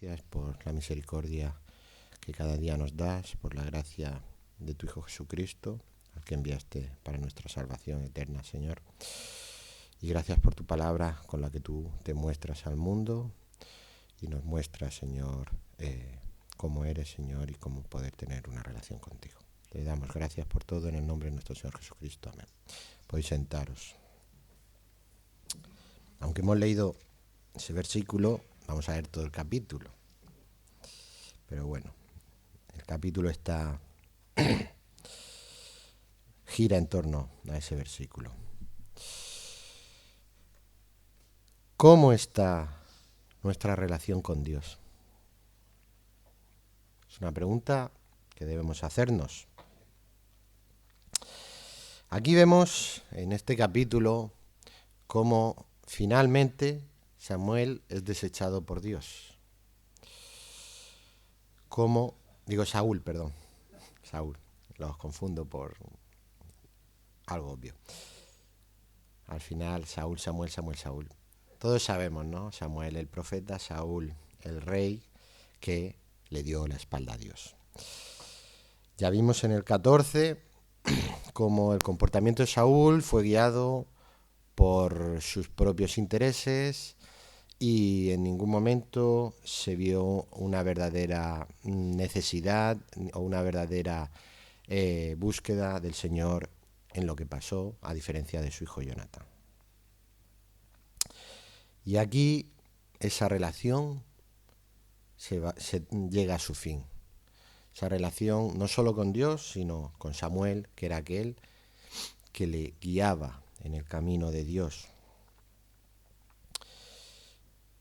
Gracias por la misericordia que cada día nos das, por la gracia de tu Hijo Jesucristo, al que enviaste para nuestra salvación eterna, Señor. Y gracias por tu palabra con la que tú te muestras al mundo y nos muestras, Señor, cómo eres, Señor, y cómo poder tener una relación contigo. Te damos gracias por todo en el nombre de nuestro Señor Jesucristo. Amén. Podéis sentaros. Aunque hemos leído ese versículo, vamos a leer todo el capítulo. Pero bueno, el capítulo gira en torno a ese versículo. ¿Cómo está nuestra relación con Dios? Es una pregunta que debemos hacernos. Aquí vemos en este capítulo cómo finalmente Samuel es desechado por Dios. Saúl, los confundo por algo obvio. Al final, Saúl. Todos sabemos, ¿no? Samuel el profeta, Saúl el rey que le dio la espalda a Dios. Ya vimos en el 14 cómo el comportamiento de Saúl fue guiado por sus propios intereses y en ningún momento se vio una verdadera necesidad o una verdadera búsqueda del Señor en lo que pasó, a diferencia de su hijo Jonatán. Y aquí esa relación se llega a su fin. Esa relación no solo con Dios, sino con Samuel, que era aquel que le guiaba en el camino de Dios.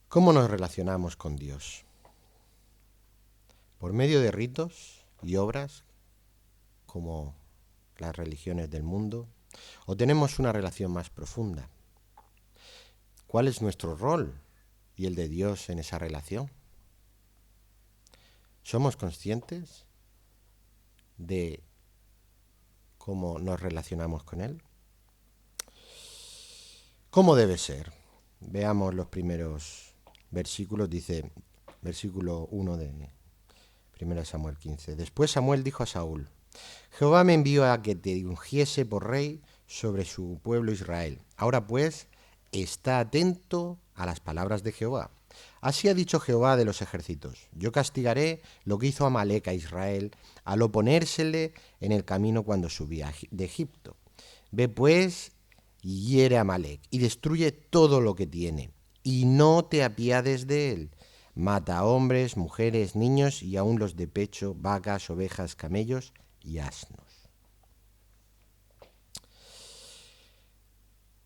¿Cómo nos relacionamos con Dios? ¿Por medio de ritos y obras, como las religiones del mundo? ¿O tenemos una relación más profunda? ¿Cuál es nuestro rol y el de Dios en esa relación? ¿Somos conscientes de cómo nos relacionamos con Él? ¿Cómo debe ser? Veamos los primeros versículos. Dice, versículo 1 de 1 Samuel 15. Después Samuel dijo a Saúl: Jehová me envió a que te ungiese por rey sobre su pueblo Israel. Ahora pues, está atento a las palabras de Jehová. Así ha dicho Jehová de los ejércitos: yo castigaré lo que hizo Amalec a Israel al oponérsele en el camino cuando subía de Egipto. Ve pues y hiere a Amalec y destruye todo lo que tiene, y no te apiades de él. Mata a hombres, mujeres, niños y aun los de pecho, vacas, ovejas, camellos y asnos.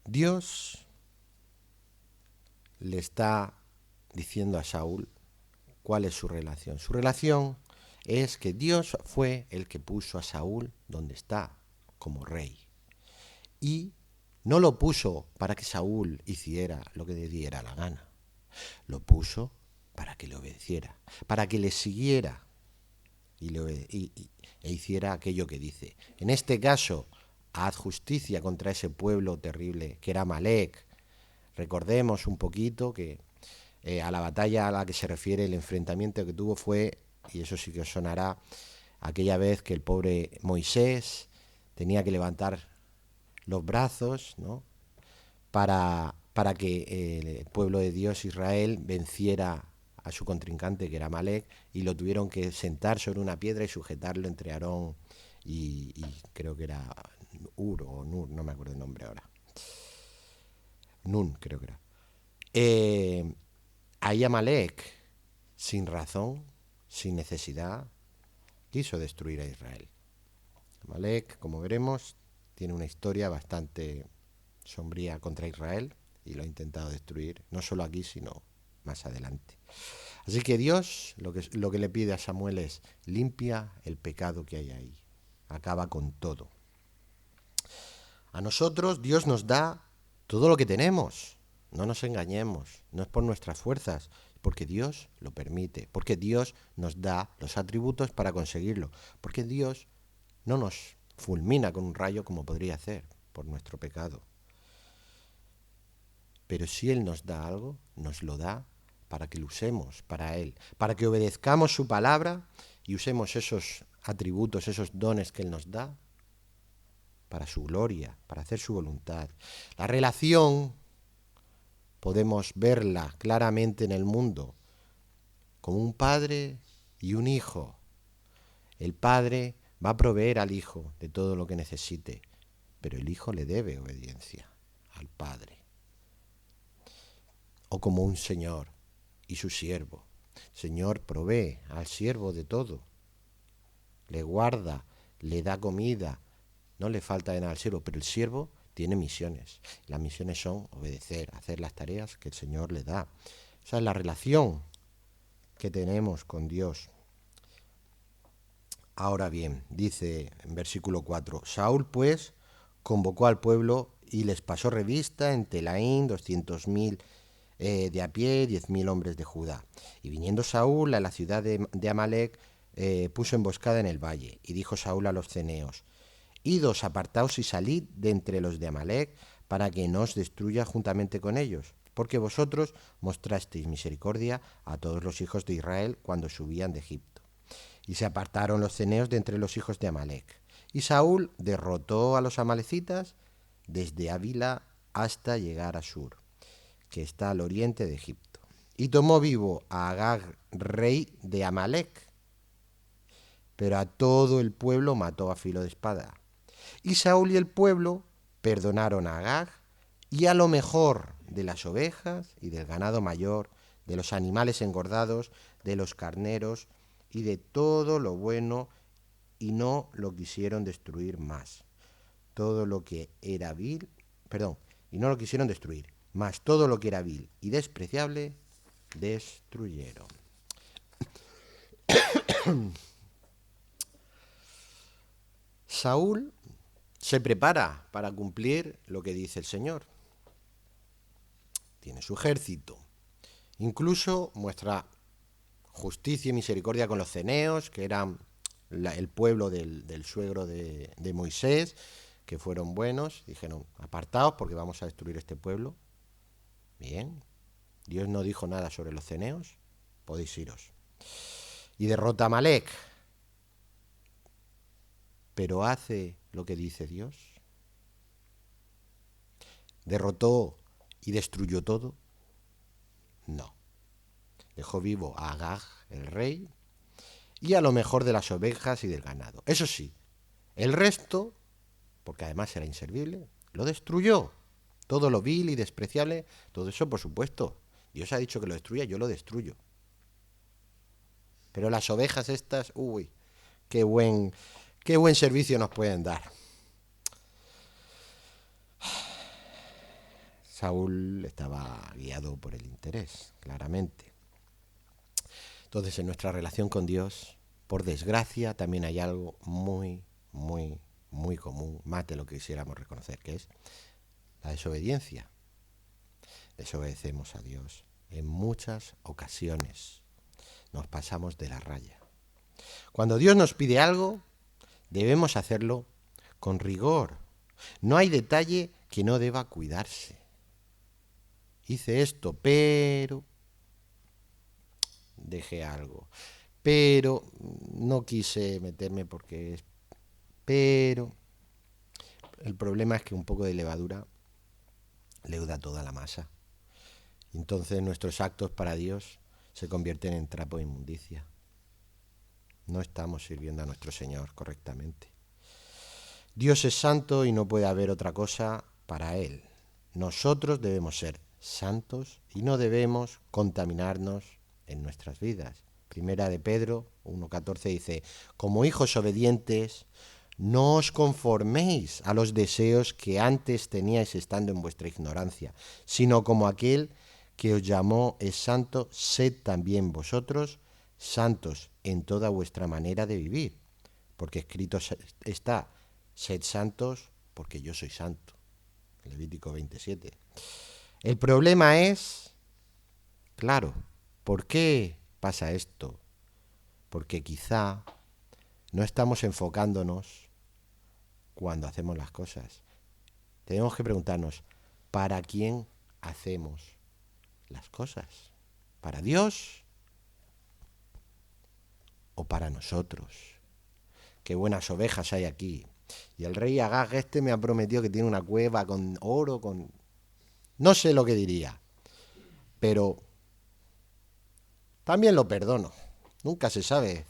Dios le está diciendo a Saúl cuál es su relación. Su relación es que Dios fue el que puso a Saúl donde está, como rey. Y no lo puso para que Saúl hiciera lo que le diera la gana. Lo puso para que le obedeciera, para que le siguiera e hiciera aquello que dice. En este caso, haz justicia contra ese pueblo terrible que era Amalec. Recordemos un poquito que a la batalla a la que se refiere el enfrentamiento que tuvo fue, y eso sí que os sonará, aquella vez que el pobre Moisés tenía que levantar los brazos, ¿no?, para que el pueblo de Dios, Israel, venciera a su contrincante, que era Amalec, y lo tuvieron que sentar sobre una piedra y sujetarlo entre Aarón y creo que era Ur o Nur, no me acuerdo el nombre ahora. Nun, creo que era. Ahí Amalec, sin razón, sin necesidad, quiso destruir a Israel. Amalec, como veremos, tiene una historia bastante sombría contra Israel y lo ha intentado destruir, no solo aquí, sino más adelante. Así que Dios lo que le pide a Samuel es: limpia el pecado que hay ahí, acaba con todo. A nosotros Dios nos da todo lo que tenemos, no nos engañemos, no es por nuestras fuerzas, porque Dios lo permite, porque Dios nos da los atributos para conseguirlo, porque Dios no nos fulmina con un rayo como podría hacer por nuestro pecado. Pero si Él nos da algo, nos lo da para que lo usemos para Él, para que obedezcamos su palabra y usemos esos atributos, esos dones que Él nos da para su gloria, para hacer su voluntad. La relación podemos verla claramente en el mundo como un padre y un hijo. El padre va a proveer al hijo de todo lo que necesite, pero el hijo le debe obediencia al padre. O como un señor y su siervo. El Señor provee al siervo de todo. Le guarda, le da comida, no le falta de nada al siervo, pero el siervo tiene misiones. Las misiones son obedecer, hacer las tareas que el Señor le da. Esa es la relación que tenemos con Dios. Ahora bien, dice en versículo 4, Saúl pues convocó al pueblo y les pasó revista en Telaín 200.000 de a pie, 10.000 hombres de Judá. Y viniendo Saúl a la ciudad de Amalec, puso emboscada en el valle. Y dijo Saúl a los ceneos, idos, apartaos y salid de entre los de Amalec, para que no os destruya juntamente con ellos, porque vosotros mostrasteis misericordia a todos los hijos de Israel cuando subían de Egipto. Y se apartaron los ceneos de entre los hijos de Amalec. Y Saúl derrotó a los amalecitas desde Ávila hasta llegar a Sur, que está al oriente de Egipto. Y tomó vivo a Agag, rey de Amalec, pero a todo el pueblo mató a filo de espada. Y Saúl y el pueblo perdonaron a Agag y a lo mejor de las ovejas y del ganado mayor, de los animales engordados, de los carneros y de todo lo bueno, y no lo quisieron destruir más. Todo lo que era vil, y no lo quisieron destruir, mas todo lo que era vil y despreciable destruyeron. Saúl se prepara para cumplir lo que dice el Señor. Tiene su ejército. Incluso muestra justicia y misericordia con los ceneos, que eran el pueblo del suegro de Moisés, que fueron buenos. Dijeron, apartaos porque vamos a destruir este pueblo. Bien. Dios no dijo nada sobre los ceneos. Podéis iros. Y derrota a Amalec. Pero hace lo que dice Dios. ¿Derrotó y destruyó todo? No. Dejó vivo a Agag, el rey, y a lo mejor de las ovejas y del ganado. Eso sí, el resto, porque además era inservible, lo destruyó. Todo lo vil y despreciable, todo eso por supuesto. Dios ha dicho que lo destruya, yo lo destruyo. Pero las ovejas estas, uy, qué buen servicio nos pueden dar. Saúl estaba guiado por el interés, claramente. Entonces, en nuestra relación con Dios, por desgracia, también hay algo muy, muy, muy común, más de lo que quisiéramos reconocer, que es la desobediencia. Desobedecemos a Dios en muchas ocasiones. Nos pasamos de la raya. Cuando Dios nos pide algo, debemos hacerlo con rigor. No hay detalle que no deba cuidarse. Hice esto, pero dejé algo. Pero no quise meterme porque es... Pero el problema es que un poco de levadura leuda toda la masa. Entonces nuestros actos para Dios se convierten en trapo de inmundicia. No estamos sirviendo a nuestro Señor correctamente. Dios es santo y no puede haber otra cosa para Él. Nosotros debemos ser santos y no debemos contaminarnos en nuestras vidas. Primera de Pedro 1:14 dice, como hijos obedientes, no os conforméis a los deseos que antes teníais estando en vuestra ignorancia, sino como aquel que os llamó es santo, sed también vosotros santos en toda vuestra manera de vivir, porque escrito está, sed santos porque yo soy santo. Levítico 27. El problema es, claro, ¿por qué pasa esto? Porque quizá no estamos enfocándonos cuando hacemos las cosas. Tenemos que preguntarnos, ¿para quién hacemos las cosas? ¿Para Dios o para nosotros? Qué buenas ovejas hay aquí. Y el rey Agag me ha prometido que tiene una cueva con oro, con... No sé lo que diría, pero también lo perdono. Nunca se sabe.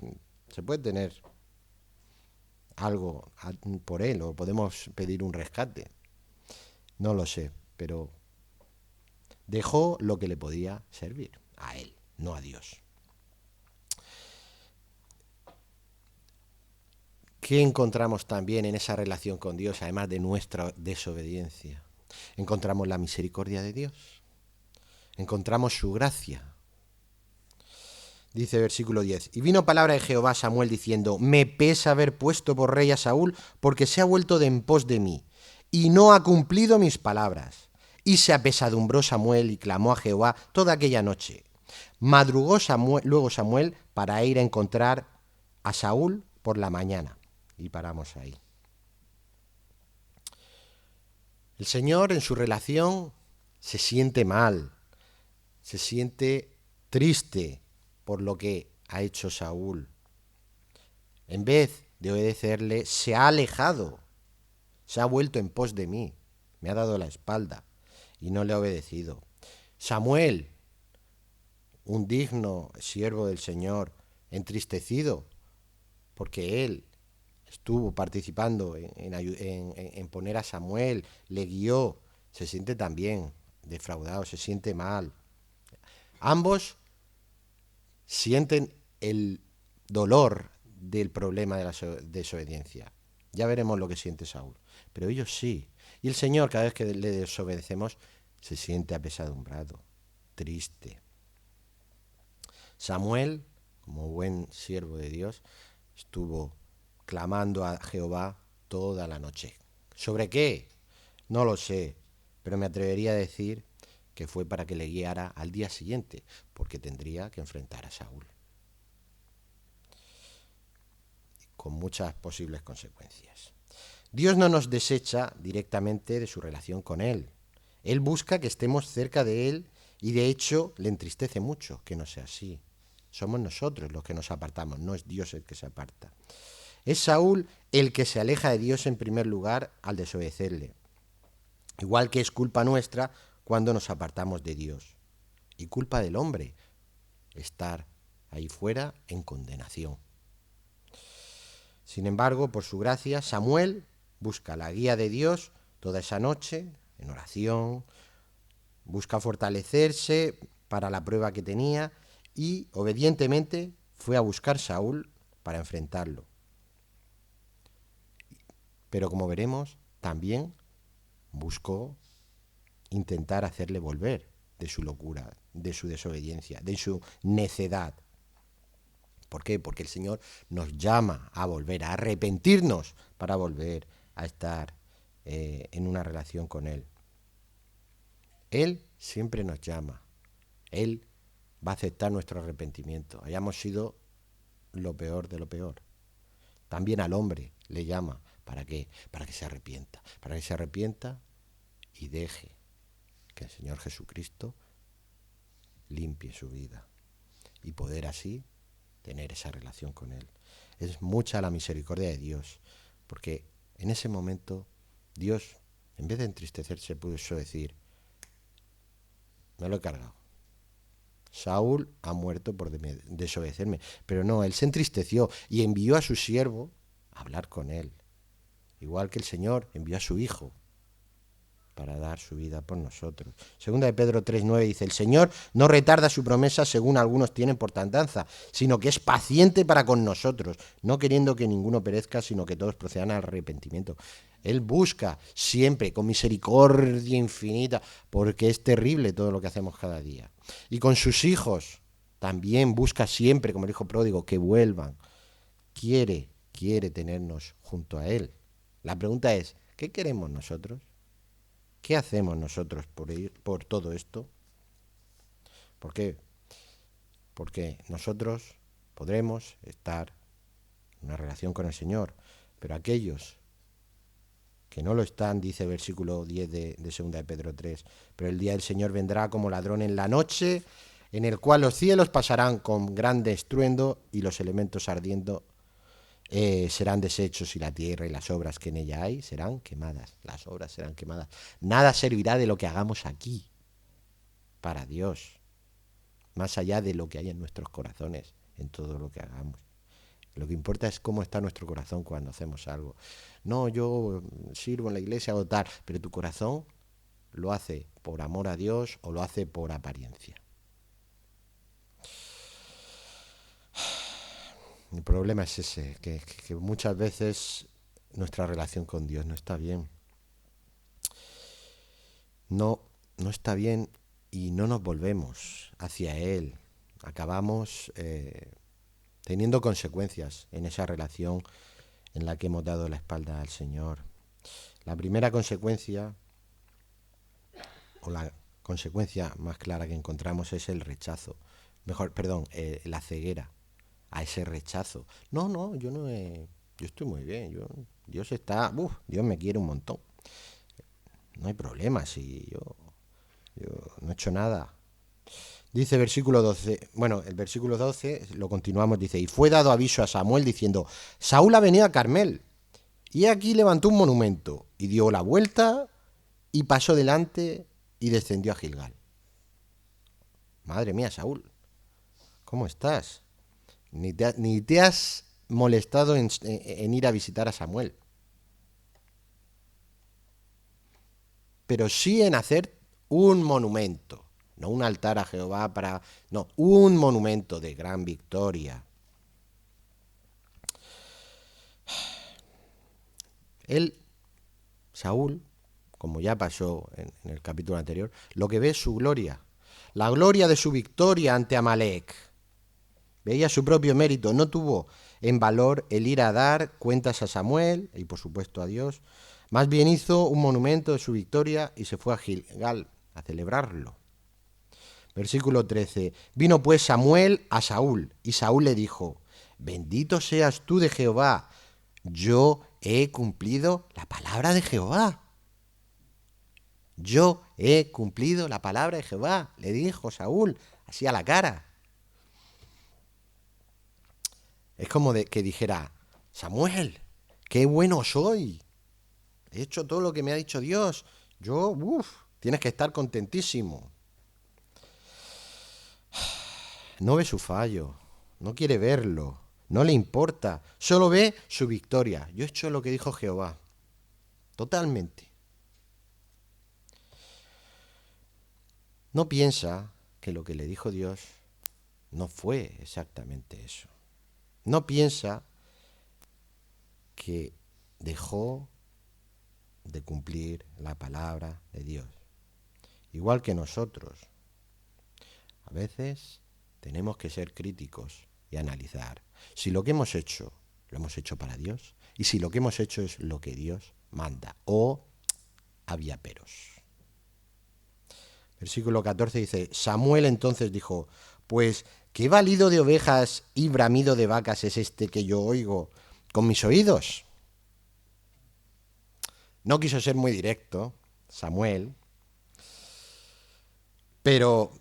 Se puede tener algo por él o podemos pedir un rescate. No lo sé, pero dejó lo que le podía servir a él, no a Dios. ¿Qué encontramos también en esa relación con Dios, además de nuestra desobediencia? Encontramos la misericordia de Dios, encontramos su gracia. Dice versículo 10, y vino palabra de Jehová a Samuel diciendo, me pesa haber puesto por rey a Saúl, porque se ha vuelto de en pos de mí, y no ha cumplido mis palabras. Y se apesadumbró Samuel y clamó a Jehová toda aquella noche. Madrugó luego Samuel para ir a encontrar a Saúl por la mañana. Y paramos ahí. El Señor en su relación se siente mal, se siente triste por lo que ha hecho Saúl. En vez de obedecerle, se ha alejado, se ha vuelto en pos de mí, me ha dado la espalda y no le ha obedecido. Samuel, un digno siervo del Señor, entristecido porque él estuvo participando en poner a Samuel, le guió, se siente también defraudado, se siente mal. Ambos sienten el dolor del problema de la desobediencia. Ya veremos lo que siente Saúl, pero ellos sí. Y el Señor, cada vez que le desobedecemos, se siente apesadumbrado, triste. Samuel, como buen siervo de Dios, estuvo clamando a Jehová toda la noche. ¿Sobre qué? No lo sé, pero me atrevería a decir que fue para que le guiara al día siguiente, porque tendría que enfrentar a Saúl, con muchas posibles consecuencias. Dios no nos desecha directamente de su relación con Él. Él busca que estemos cerca de Él y de hecho le entristece mucho que no sea así. Somos nosotros los que nos apartamos, no es Dios el que se aparta. Es Saúl el que se aleja de Dios en primer lugar al desobedecerle. Igual que es culpa nuestra cuando nos apartamos de Dios. Y culpa del hombre estar ahí fuera en condenación. Sin embargo, por su gracia, Samuel busca la guía de Dios toda esa noche, en oración, busca fortalecerse para la prueba que tenía y, obedientemente, fue a buscar Saúl para enfrentarlo. Pero como veremos, también buscó intentar hacerle volver de su locura, de su desobediencia, de su necedad. ¿Por qué? Porque el Señor nos llama a volver, a arrepentirnos para volver a estar en una relación con Él. Él siempre nos llama. Él va a aceptar nuestro arrepentimiento. Hayamos sido lo peor de lo peor. También al hombre le llama. ¿Para qué? Para que se arrepienta. Para que se arrepienta y deje que el Señor Jesucristo limpie su vida y poder así tener esa relación con Él. Es mucha la misericordia de Dios, porque en ese momento Dios, en vez de entristecerse, pudo decir, me lo he cargado. Saúl ha muerto por desobedecerme, pero no, él se entristeció y envió a su siervo a hablar con él, igual que el Señor envió a su Hijo para dar su vida por nosotros. Segunda de Pedro 3:9 dice, el Señor no retarda su promesa según algunos tienen por tardanza, sino que es paciente para con nosotros, no queriendo que ninguno perezca, sino que todos procedan al arrepentimiento. Él busca siempre con misericordia infinita, porque es terrible todo lo que hacemos cada día. Y con sus hijos también busca siempre, como el hijo pródigo, que vuelvan. Quiere tenernos junto a Él. La pregunta es, ¿qué queremos nosotros? ¿Qué hacemos nosotros por todo esto? ¿Por qué? Porque nosotros podremos estar en una relación con el Señor, pero aquellos que no lo están, dice versículo 10 de 2 de Pedro 3, pero el día del Señor vendrá como ladrón en la noche, en el cual los cielos pasarán con grande estruendo y los elementos ardiendo serán deshechos y la tierra y las obras que en ella hay serán quemadas. Las obras serán quemadas. Nada servirá de lo que hagamos aquí para Dios, más allá de lo que hay en nuestros corazones, en todo lo que hagamos. Lo que importa es cómo está nuestro corazón cuando hacemos algo. No, yo sirvo en la iglesia o tal, pero tu corazón lo hace por amor a Dios o lo hace por apariencia. El problema es ese, que muchas veces nuestra relación con Dios no está bien. No está bien y no nos volvemos hacia Él. Acabamos teniendo consecuencias en esa relación en la que hemos dado la espalda al Señor. La primera consecuencia, o la consecuencia más clara que encontramos es el rechazo. La ceguera a ese rechazo. No, yo estoy muy bien. Dios me quiere un montón. No hay problema si yo no he hecho nada. Dice versículo 12, el versículo 12 lo continuamos, dice, y fue dado aviso a Samuel diciendo, Saúl ha venido a Carmel, y aquí levantó un monumento, y dio la vuelta, y pasó delante, y descendió a Gilgal. Madre mía, Saúl, ¿cómo estás? Ni te has molestado en ir a visitar a Samuel, pero sí en hacer un monumento. No un altar a Jehová no, un monumento de gran victoria. Saúl, como ya pasó en el capítulo anterior, lo que ve es su gloria. La gloria de su victoria ante Amalek. Veía su propio mérito. No tuvo en valor el ir a dar cuentas a Samuel y por supuesto a Dios. Más bien hizo un monumento de su victoria y se fue a Gilgal a celebrarlo. Versículo 13. Vino pues Samuel a Saúl, y Saúl le dijo, bendito seas tú de Jehová, yo he cumplido la palabra de Jehová. Yo he cumplido la palabra de Jehová, le dijo Saúl, así a la cara. Es como que dijera, Samuel, qué bueno soy. He hecho todo lo que me ha dicho Dios. Tienes que estar contentísimo. No ve su fallo, no quiere verlo, no le importa, solo ve su victoria. Yo he hecho lo que dijo Jehová, totalmente. No piensa que lo que le dijo Dios no fue exactamente eso. No piensa que dejó de cumplir la palabra de Dios. Igual que nosotros. A veces tenemos que ser críticos y analizar si lo que hemos hecho lo hemos hecho para Dios y si lo que hemos hecho es lo que Dios manda o había peros. Versículo 14 dice, Samuel entonces dijo, pues ¿qué balido de ovejas y bramido de vacas es este que yo oigo con mis oídos? No quiso ser muy directo, Samuel, pero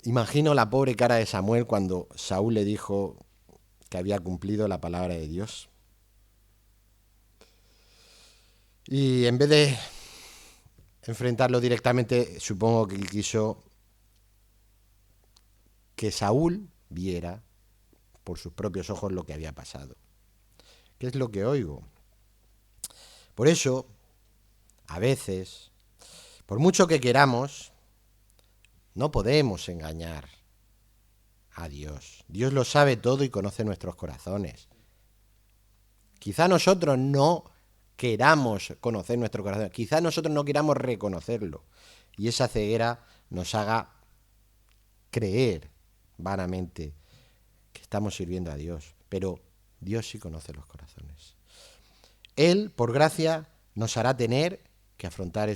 imagino la pobre cara de Samuel cuando Saúl le dijo que había cumplido la palabra de Dios. Y en vez de enfrentarlo directamente, supongo que quiso que Saúl viera por sus propios ojos lo que había pasado. ¿Qué es lo que oigo? Por eso, a veces, por mucho que queramos, no podemos engañar a Dios. Dios lo sabe todo y conoce nuestros corazones. Quizá nosotros no queramos conocer nuestro corazón, quizá nosotros no queramos reconocerlo y esa ceguera nos haga creer vanamente que estamos sirviendo a Dios, pero Dios sí conoce los corazones. Él, por gracia, nos hará tener que afrontar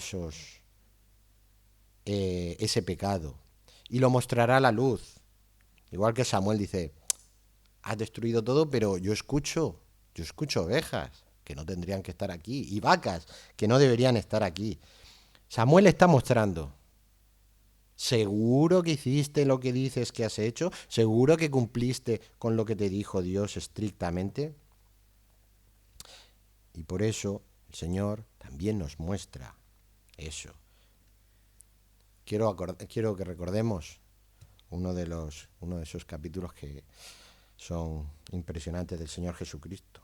ese pecado y lo mostrará a la luz. Igual que Samuel dice, has destruido todo, pero yo escucho ovejas que no tendrían que estar aquí y vacas que no deberían estar aquí. Samuel está mostrando ¿Seguro que hiciste lo que dices que has hecho? ¿Seguro que cumpliste con lo que te dijo Dios estrictamente? Y por eso el Señor también nos muestra eso. Quiero que recordemos uno de esos capítulos que son impresionantes del Señor Jesucristo.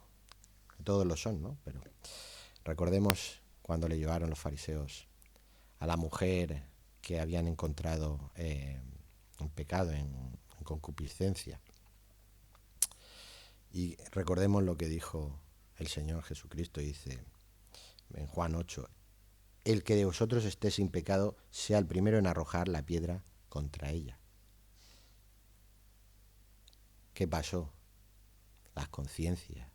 Todos lo son, ¿no? Pero recordemos cuando le llevaron los fariseos a la mujer que habían encontrado en pecado, en concupiscencia. Y recordemos lo que dijo el Señor Jesucristo, dice en Juan 8, el que de vosotros esté sin pecado sea el primero en arrojar la piedra contra ella. ¿Qué pasó? Las conciencias.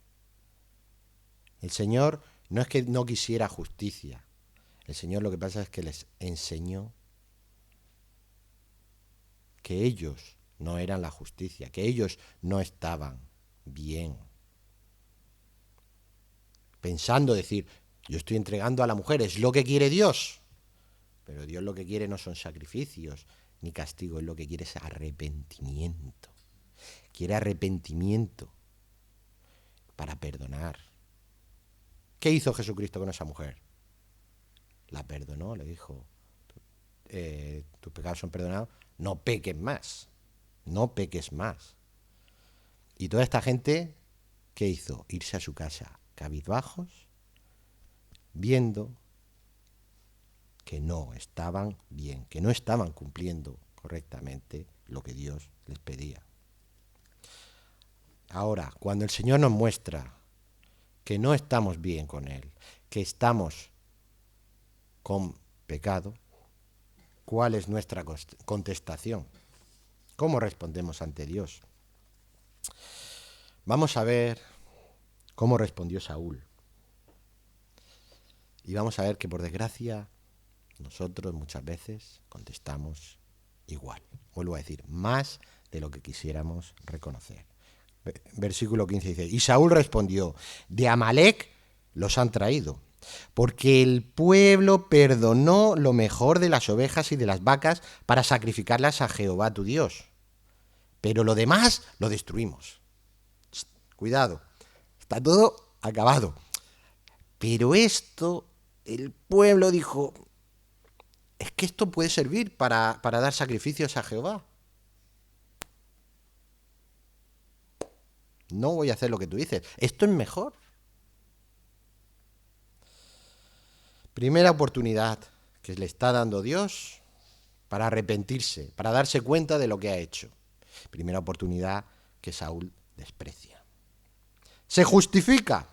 El Señor no es que no quisiera justicia. El Señor lo que pasa es que les enseñó que ellos no eran la justicia, que ellos no estaban bien. Pensando decir, yo estoy entregando a la mujer, es lo que quiere Dios. Pero Dios lo que quiere no son sacrificios ni castigo, Él lo que quiere es arrepentimiento. Quiere arrepentimiento para perdonar. ¿Qué hizo Jesucristo con esa mujer? La perdonó, le dijo, tus pecados son perdonados, no peques más, no peques más. Y toda esta gente, ¿qué hizo? Irse a su casa cabizbajos, viendo que no estaban bien, que no estaban cumpliendo correctamente lo que Dios les pedía. Ahora, cuando el Señor nos muestra que no estamos bien con Él, que estamos con pecado, ¿cuál es nuestra contestación? ¿Cómo respondemos ante Dios? Vamos a ver cómo respondió Saúl. Y vamos a ver que por desgracia nosotros muchas veces contestamos igual. Vuelvo a decir, más de lo que quisiéramos reconocer. Versículo 15 dice, y Saúl respondió, de Amalec los han traído, porque el pueblo perdonó lo mejor de las ovejas y de las vacas para sacrificarlas a Jehová tu Dios. Pero lo demás lo destruimos. Cuidado, está todo acabado. Pero esto, el pueblo dijo, es que esto puede servir para dar sacrificios a Jehová. No voy a hacer lo que tú dices. Esto es mejor. Primera oportunidad que le está dando Dios para arrepentirse, para darse cuenta de lo que ha hecho. Primera oportunidad que Saúl desprecia. ¿Se justifica?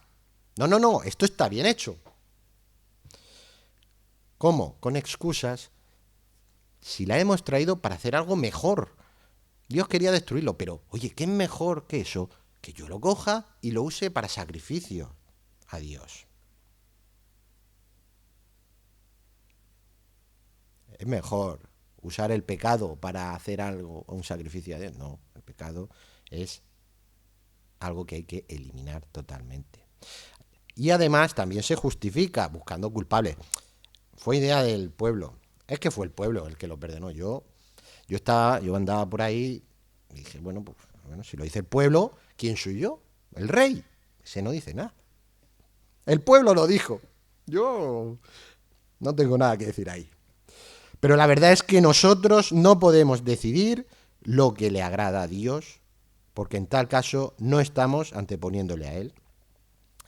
No, esto está bien hecho. ¿Cómo? Con excusas. Si la hemos traído para hacer algo mejor. Dios quería destruirlo, pero, oye, ¿qué es mejor que eso? Que yo lo coja y lo use para sacrificio a Dios. Es mejor usar el pecado para hacer algo, un sacrificio a Dios. No, el pecado es algo que hay que eliminar totalmente. Y además también se justifica buscando culpables. Fue idea del pueblo. Es que fue el pueblo el que lo perdonó. Yo andaba por ahí y dije, bueno, si lo dice el pueblo, ¿quién soy yo? El rey. Ese no dice nada. El pueblo lo dijo. Yo no tengo nada que decir ahí. Pero la verdad es que nosotros no podemos decidir lo que le agrada a Dios, porque en tal caso no estamos anteponiéndole a Él.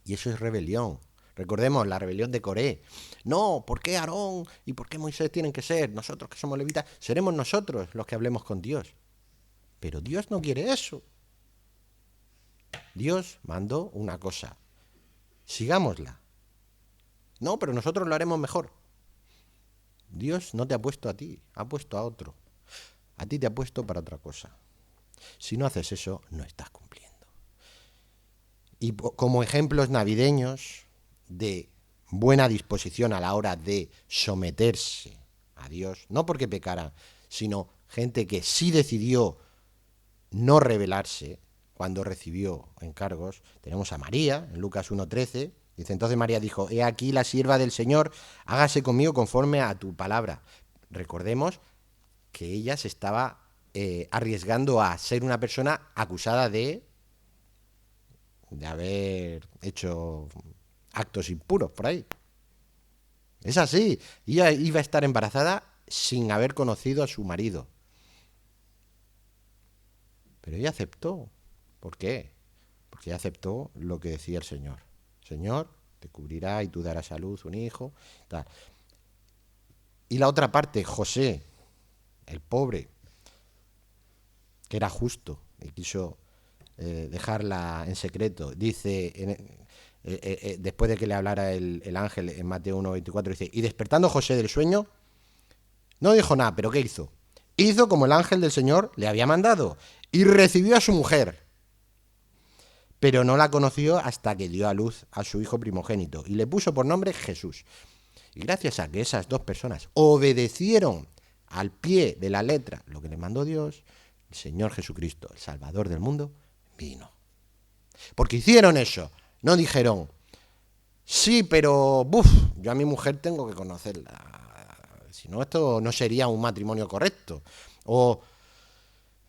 Y eso es rebelión. Recordemos la rebelión de Coré. No, ¿por qué Aarón y por qué Moisés tienen que ser? Nosotros que somos levitas, seremos nosotros los que hablemos con Dios. Pero Dios no quiere eso. Dios mandó una cosa. Sigámosla. No, pero nosotros lo haremos mejor. Dios no te ha puesto a ti, ha puesto a otro. A ti te ha puesto para otra cosa. Si no haces eso, no estás cumpliendo. Y como ejemplos navideños de buena disposición a la hora de someterse a Dios, no porque pecara, sino gente que sí decidió no rebelarse cuando recibió encargos, tenemos a María, en Lucas 1:13, dice, entonces María dijo, he aquí la sierva del Señor, hágase conmigo conforme a tu palabra. Recordemos que ella se estaba arriesgando a ser una persona acusada de haber hecho actos impuros por ahí. Es así. Ella iba a estar embarazada sin haber conocido a su marido. Pero ella aceptó. ¿Por qué? Porque ella aceptó lo que decía el Señor. Señor, te cubrirá y tú darás a luz un hijo. Tal. Y la otra parte, José, el pobre, que era justo y quiso dejarla en secreto, dice, después de que le hablara el ángel en Mateo 1:24, dice, y despertando José del sueño, no dijo nada, pero ¿qué hizo? Hizo como el ángel del Señor le había mandado y recibió a su mujer, pero no la conoció hasta que dio a luz a su hijo primogénito y le puso por nombre Jesús. Y gracias a que esas dos personas obedecieron al pie de la letra lo que le mandó Dios, el Señor Jesucristo, el Salvador del mundo, vino. Porque hicieron eso. No dijeron, sí, pero yo a mi mujer tengo que conocerla. Si no, esto no sería un matrimonio correcto. O,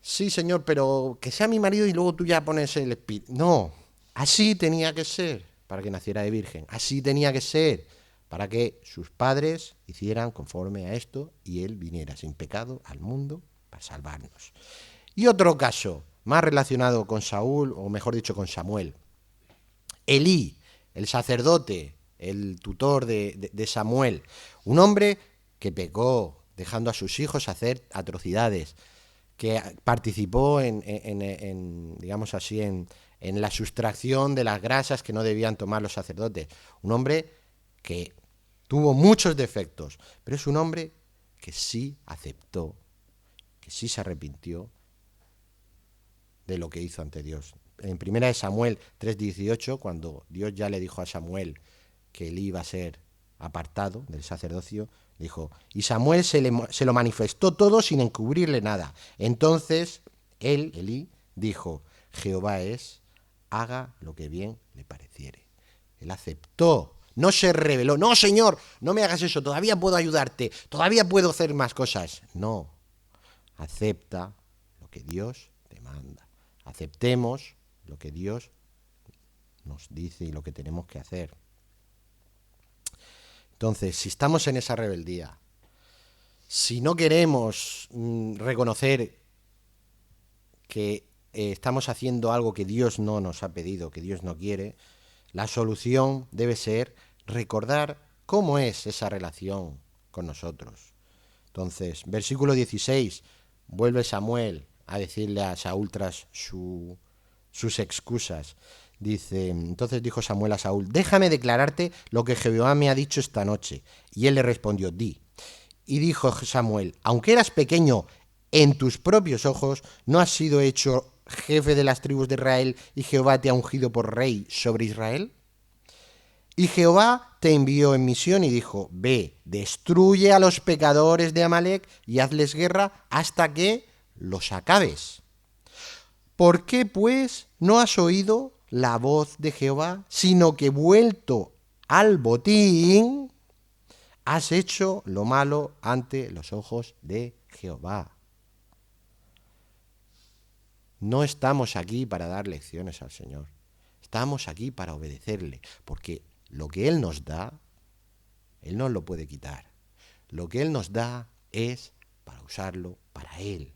sí, Señor, pero que sea mi marido y luego tú ya pones el espíritu. No, así tenía que ser para que naciera de virgen. Así tenía que ser para que sus padres hicieran conforme a esto y él viniera sin pecado al mundo para salvarnos. Y otro caso, más relacionado con Saúl, o mejor dicho, con Samuel. Elí, el sacerdote, el tutor de Samuel, un hombre que pecó dejando a sus hijos hacer atrocidades, que participó digamos así, en la sustracción de las grasas que no debían tomar los sacerdotes. Un hombre que tuvo muchos defectos, pero es un hombre que sí aceptó, que sí se arrepintió de lo que hizo ante Dios. En 1 Samuel 3:18, cuando Dios ya le dijo a Samuel que él iba a ser apartado del sacerdocio, dijo, y Samuel se lo manifestó todo sin encubrirle nada. Entonces él, Elí, dijo, Jehová es, haga lo que bien le pareciere. Él aceptó, no se rebeló. No, Señor, no me hagas eso, todavía puedo ayudarte, todavía puedo hacer más cosas. No, acepta lo que Dios te manda. Aceptemos lo que Dios nos dice y lo que tenemos que hacer. Entonces, si estamos en esa rebeldía, si no queremos reconocer que estamos haciendo algo que Dios no nos ha pedido, que Dios no quiere, la solución debe ser recordar cómo es esa relación con nosotros. Entonces, versículo 16, vuelve Samuel a decirle a Saúl tras sus excusas. Dice, entonces dijo Samuel a Saúl, déjame declararte lo que Jehová me ha dicho esta noche. Y él le respondió, di. Y dijo Samuel, aunque eras pequeño en tus propios ojos, ¿no has sido hecho jefe de las tribus de Israel y Jehová te ha ungido por rey sobre Israel? Y Jehová te envió en misión y dijo, ve, destruye a los pecadores de Amalec y hazles guerra hasta que los acabes. ¿Por qué, pues, no has oído la voz de Jehová, sino que vuelto al botín, has hecho lo malo ante los ojos de Jehová? No estamos aquí para dar lecciones al Señor. Estamos aquí para obedecerle, porque lo que Él nos da, Él no lo puede quitar. Lo que Él nos da es para usarlo para Él.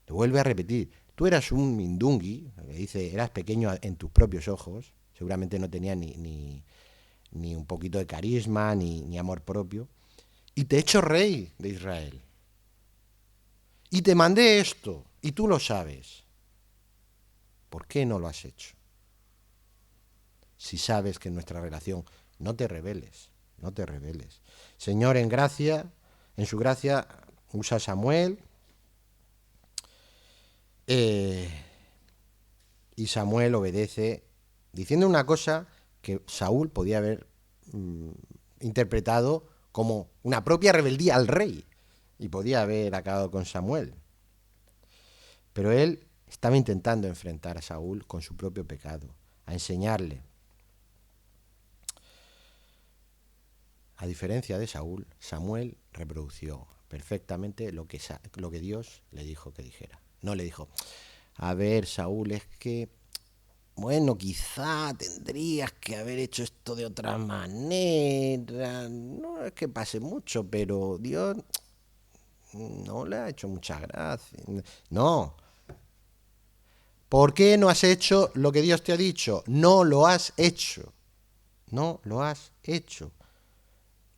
Te vuelve a repetir, tú eras un mindungui, que dice, eras pequeño en tus propios ojos, seguramente no tenía ni un poquito de carisma, ni amor propio, y te he hecho rey de Israel. Y te mandé esto, y tú lo sabes. ¿Por qué no lo has hecho? Si sabes que en nuestra relación, no te rebeles, no te rebeles. Señor, en su gracia, usa a Samuel, y Samuel obedece, diciendo una cosa que Saúl podía haber interpretado como una propia rebeldía al rey, y podía haber acabado con Samuel. Pero él estaba intentando enfrentar a Saúl con su propio pecado, a enseñarle. A diferencia de Saúl, Samuel reprodució perfectamente lo que Dios le dijo que dijera. No le dijo, a ver, Saúl, es que, bueno, quizá tendrías que haber hecho esto de otra manera. No es que pase mucho, pero Dios no le ha hecho mucha gracia. No. ¿Por qué no has hecho lo que Dios te ha dicho? No lo has hecho. No lo has hecho.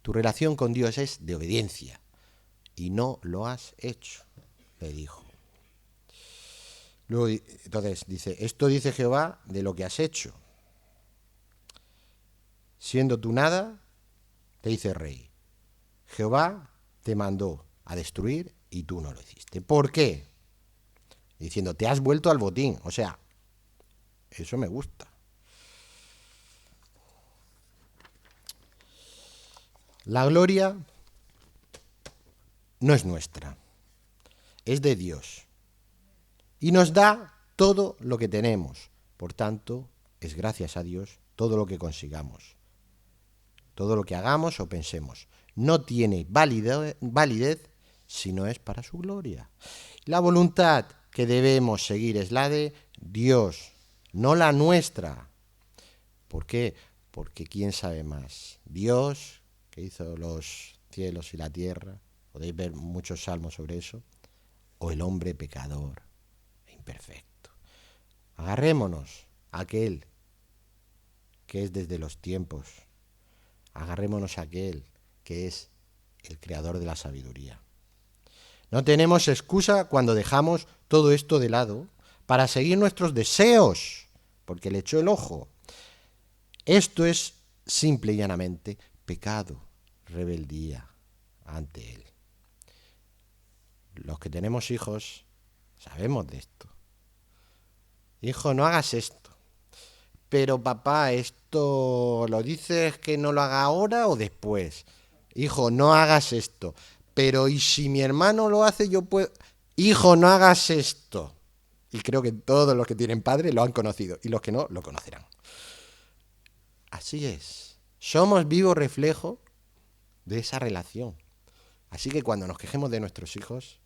Tu relación con Dios es de obediencia. Y no lo has hecho, le dijo. Luego, entonces dice, esto dice Jehová de lo que has hecho. Siendo tú nada, te hice rey. Jehová te mandó a destruir y tú no lo hiciste. ¿Por qué? Diciendo, te has vuelto al botín. O sea, eso me gusta. La gloria no es nuestra, es de Dios. Y nos da todo lo que tenemos. Por tanto, es gracias a Dios todo lo que consigamos. Todo lo que hagamos o pensemos. No tiene validez si no es para su gloria. La voluntad que debemos seguir es la de Dios, no la nuestra. ¿Por qué? Porque ¿quién sabe más? Dios, que hizo los cielos y la tierra, podéis ver muchos salmos sobre eso, o el hombre pecador e imperfecto. Agarrémonos a aquel que es desde los tiempos. Agarrémonos a aquel que es el creador de la sabiduría. No tenemos excusa cuando dejamos todo esto de lado para seguir nuestros deseos, porque le echó el ojo. Esto es simple y llanamente pecado, rebeldía ante Él. Los que tenemos hijos sabemos de esto. Hijo, no hagas esto. Pero papá, ¿esto lo dices que no lo haga ahora o después? Hijo, no hagas esto. Pero ¿y si mi hermano lo hace, yo puedo? Hijo, no hagas esto. Y creo que todos los que tienen padre lo han conocido y los que no, lo conocerán. Así es. Somos vivo reflejo de esa relación. Así que cuando nos quejemos de nuestros hijos,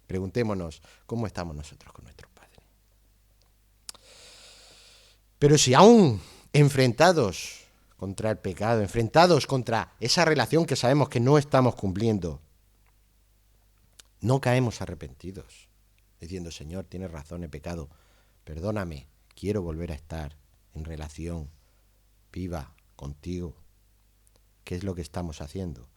preguntémonos cómo estamos nosotros con nuestros padres. Pero si aún enfrentados contra el pecado, enfrentados contra esa relación que sabemos que no estamos cumpliendo, no caemos arrepentidos, diciendo, Señor, tienes razón, he pecado, perdóname, quiero volver a estar en relación viva contigo. ¿Qué es lo que estamos haciendo?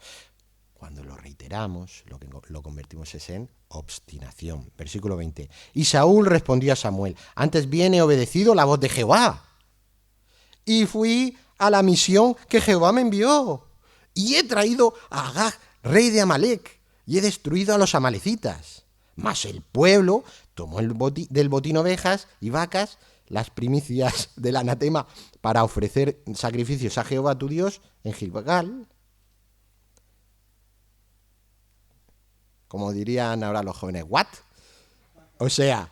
Cuando lo reiteramos, lo convertimos en obstinación. Versículo 20. Y Saúl respondió a Samuel, antes bien he obedecido la voz de Jehová, y fui a la misión que Jehová me envió, y he traído a Agag, rey de Amalec, y he destruido a los amalecitas. Mas el pueblo tomó del botín ovejas y vacas, las primicias del anatema, para ofrecer sacrificios a Jehová tu Dios en Gilgal. Como dirían ahora los jóvenes, ¿what? O sea,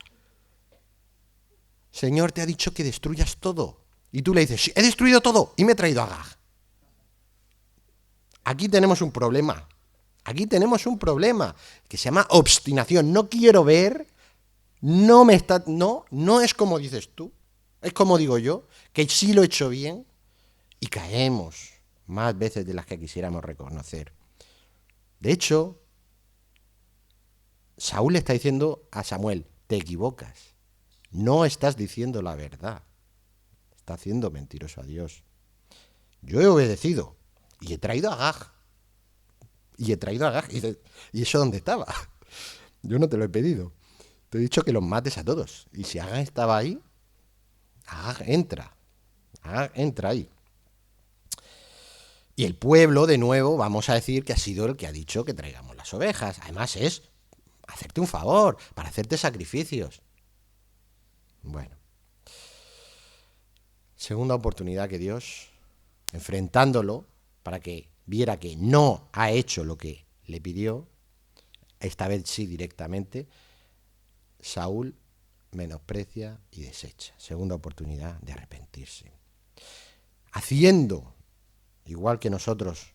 Señor te ha dicho que destruyas todo. Y tú le dices, sí, he destruido todo y me he traído a Agag. Aquí tenemos un problema. Aquí tenemos un problema que se llama obstinación. No quiero ver, no es como dices tú, es como digo yo, que sí lo he hecho bien y caemos más veces de las que quisiéramos reconocer. De hecho, Saúl le está diciendo a Samuel, te equivocas, no estás diciendo la verdad, está haciendo mentiroso a Dios. Yo he obedecido y he traído a Agag. ¿Y eso dónde estaba? Yo no te lo he pedido. Te he dicho que los mates a todos. Y si Agag estaba ahí, Agag entra ahí. Y el pueblo, de nuevo, vamos a decir que ha sido el que ha dicho que traigamos las ovejas. Además es hacerte un favor, para hacerte sacrificios. Bueno. Segunda oportunidad que Dios, enfrentándolo, para que viera que no ha hecho lo que le pidió, esta vez sí directamente, Saúl menosprecia y desecha. Segunda oportunidad de arrepentirse. Haciendo, igual que nosotros,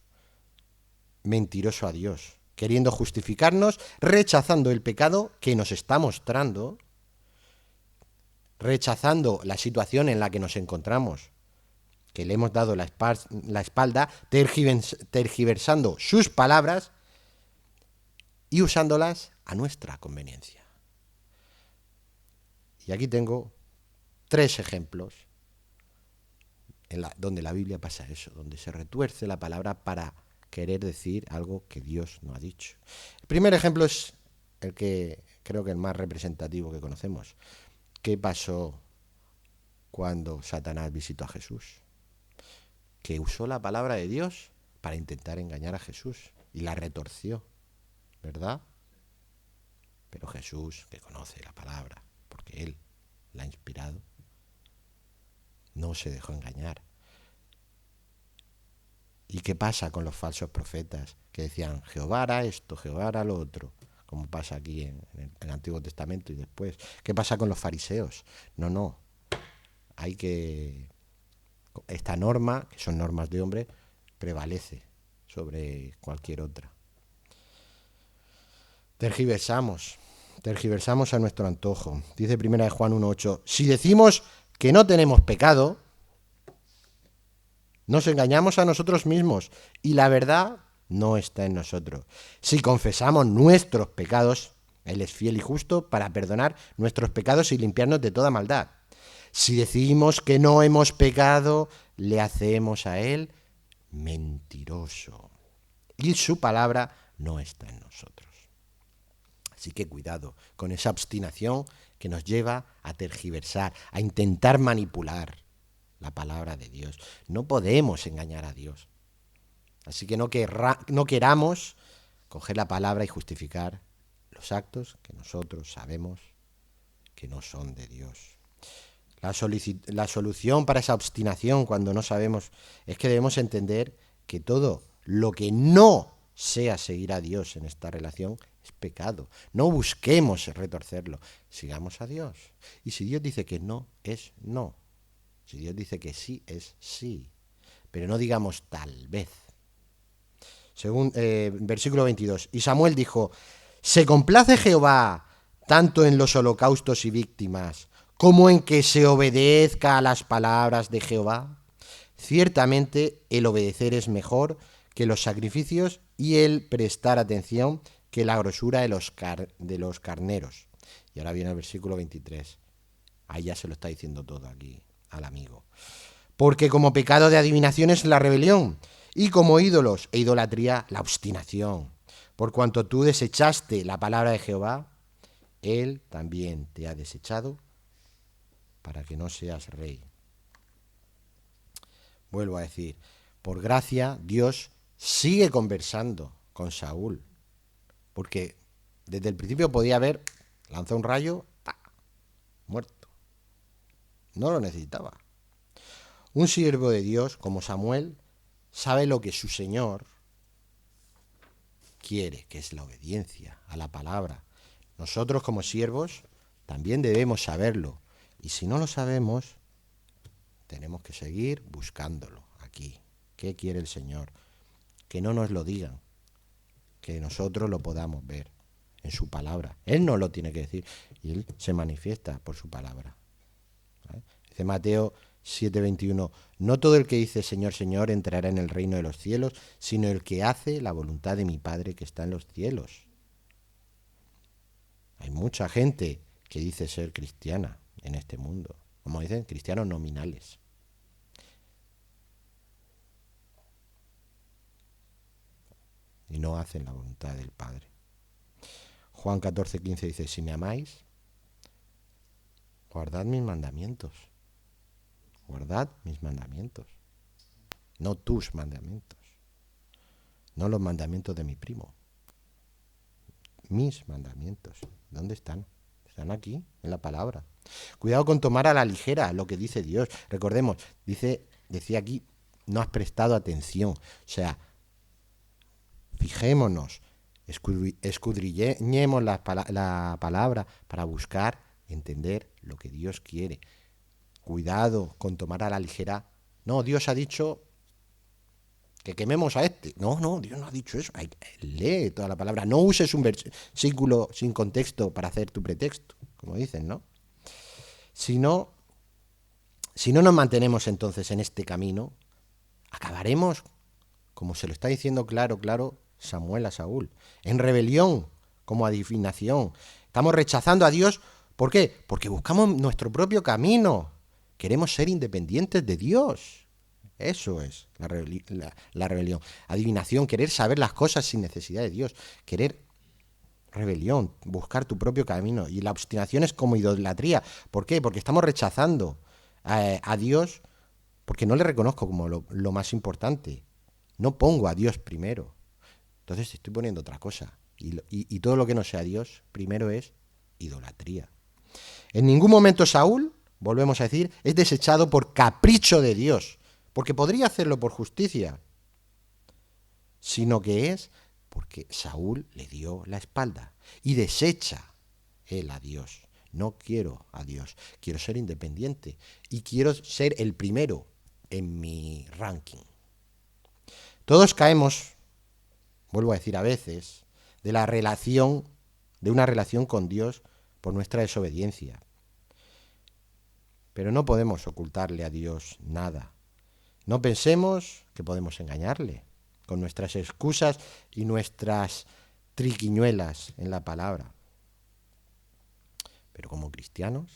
mentiroso a Dios, queriendo justificarnos, rechazando el pecado que nos está mostrando, rechazando la situación en la que nos encontramos, que le hemos dado la espalda, tergiversando sus palabras y usándolas a nuestra conveniencia. Y aquí tengo 3 ejemplos donde la Biblia pasa eso, donde se retuerce la palabra para querer decir algo que Dios no ha dicho. El primer ejemplo es el que creo que el más representativo que conocemos. ¿Qué pasó cuando Satanás visitó a Jesús? Que usó la palabra de Dios para intentar engañar a Jesús y la retorció, ¿verdad? Pero Jesús, que conoce la palabra, porque Él la ha inspirado, no se dejó engañar. ¿Y qué pasa con los falsos profetas que decían Jehová hará esto, Jehová hará lo otro? Como pasa aquí en el Antiguo Testamento y después. ¿Qué pasa con los fariseos? No. Hay que... Esta norma, que son normas de hombre, prevalece sobre cualquier otra. Tergiversamos a nuestro antojo. Dice 1 Juan 1:8, si decimos que no tenemos pecado, nos engañamos a nosotros mismos y la verdad no está en nosotros. Si confesamos nuestros pecados, Él es fiel y justo para perdonar nuestros pecados y limpiarnos de toda maldad. Si decimos que no hemos pecado, le hacemos a Él mentiroso y su palabra no está en nosotros. Así que cuidado con esa obstinación que nos lleva a tergiversar, a intentar manipular la palabra de Dios. No podemos engañar a Dios. Así que no queramos coger la palabra y justificar los actos que nosotros sabemos que no son de Dios. La solución para esa obstinación cuando no sabemos es que debemos entender que todo lo que no sea seguir a Dios en esta relación es pecado. No busquemos retorcerlo, sigamos a Dios. Y si Dios dice que no, es no. Si Dios dice que sí, es sí. Pero no digamos tal vez. Según versículo 22. Y Samuel dijo, ¿se complace Jehová tanto en los holocaustos y víctimas como en que se obedezca a las palabras de Jehová? Ciertamente el obedecer es mejor que los sacrificios y el prestar atención que la grosura de los carneros. Y ahora viene el versículo 23. Ahí ya se lo está diciendo todo aquí al amigo. Porque como pecado de adivinación es la rebelión, y como ídolos e idolatría la obstinación. Por cuanto tú desechaste la palabra de Jehová, Él también te ha desechado para que no seas rey. Vuelvo a decir, por gracia Dios sigue conversando con Saúl, porque desde el principio podía haber lanzado un rayo, muerto. No lo necesitaba. Un siervo de Dios como Samuel sabe lo que su Señor quiere, que es la obediencia a la palabra. Nosotros como siervos también debemos saberlo. Y si no lo sabemos, tenemos que seguir buscándolo aquí. ¿Qué quiere el Señor? Que no nos lo digan, que nosotros lo podamos ver en su palabra. Él no lo tiene que decir y Él se manifiesta por su palabra. ¿Vale? Dice Mateo 7:21, no todo el que dice Señor, Señor entrará en el reino de los cielos, sino el que hace la voluntad de mi Padre que está en los cielos. Hay mucha gente que dice ser cristiana en este mundo, como dicen, cristianos nominales. Y no hacen la voluntad del Padre. Juan 14:15 dice, si me amáis, guardad mis mandamientos. Guardad mis mandamientos. No tus mandamientos. No los mandamientos de mi primo. Mis mandamientos. ¿Dónde están? Están aquí, en la palabra. Cuidado con tomar a la ligera lo que dice Dios. Recordemos, decía aquí, no has prestado atención. O sea, fijémonos, escudriñemos la palabra para buscar entender lo que Dios quiere. Cuidado con tomar a la ligera. No, Dios ha dicho que quememos a este. No, no, Dios no ha dicho eso. Lee toda la palabra. No uses un versículo sin contexto para hacer tu pretexto, como dicen, ¿no? Si no nos mantenemos entonces en este camino, acabaremos, como se lo está diciendo claro Samuel a Saúl, en rebelión, como adivinación. Estamos rechazando a Dios. ¿Por qué? Porque buscamos nuestro propio camino. Queremos ser independientes de Dios. Eso es la rebelión. Adivinación, querer saber las cosas sin necesidad de Dios. Rebelión, buscar tu propio camino. Y la obstinación es como idolatría. ¿Por qué? Porque estamos rechazando a Dios, porque no le reconozco como lo más importante. No pongo a Dios primero. Entonces estoy poniendo otra cosa. Y todo lo que no sea Dios, primero es idolatría. En ningún momento Saúl, volvemos a decir, es desechado por capricho de Dios, porque podría hacerlo por justicia, sino que es porque Saúl le dio la espalda y desecha él a Dios. No quiero a Dios, quiero ser independiente y quiero ser el primero en mi ranking. Todos caemos, vuelvo a decir a veces, de una relación con Dios por nuestra desobediencia. Pero no podemos ocultarle a Dios nada. No pensemos que podemos engañarle con nuestras excusas y nuestras triquiñuelas en la palabra. Pero como cristianos,